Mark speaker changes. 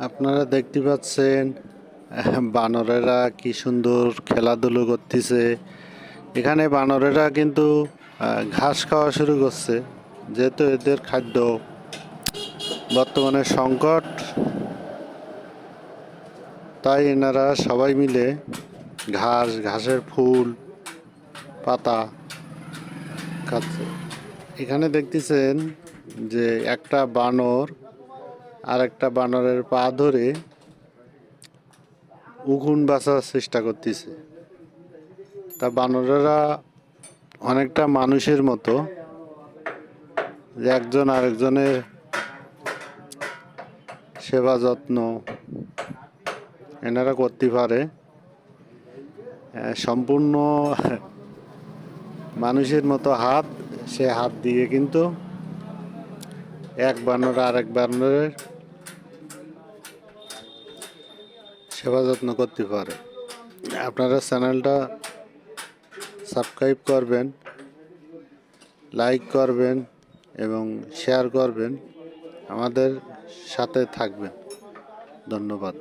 Speaker 1: আপনারা দেখতে পাচ্ছেন বানরেরা কি সুন্দর খেলাধুলো করতেছে। এখানে বানরেরা কিন্তু ঘাস খাওয়া শুরু করছে, যেহেতু এদের খাদ্য বর্তমানে সংকট, তাই এনারা সবাই মিলে ঘাসের ফুল পাতা খাচ্ছে। এখানে দেখতেছেন যে একটা বানর আর একটা বানরের পা ধরে উকুন বাঁচার চেষ্টা করতেছে। তা বানরেরা অনেকটা মানুষের মতো, যে একজন আরেকজনের সেবা যত্ন এনারা করতে পারে। সম্পূর্ণ মানুষের মতো হাত, সে হাত দিয়ে কিন্তু এক বানর আরেক বানরের সেবা যত্ন করতে পারে। আপনারা চ্যানেলটা সাবস্ক্রাইব করবেন, লাইক করবেন এবং শেয়ার করবেন, আমাদের সাথে থাকবেন। ধন্যবাদ।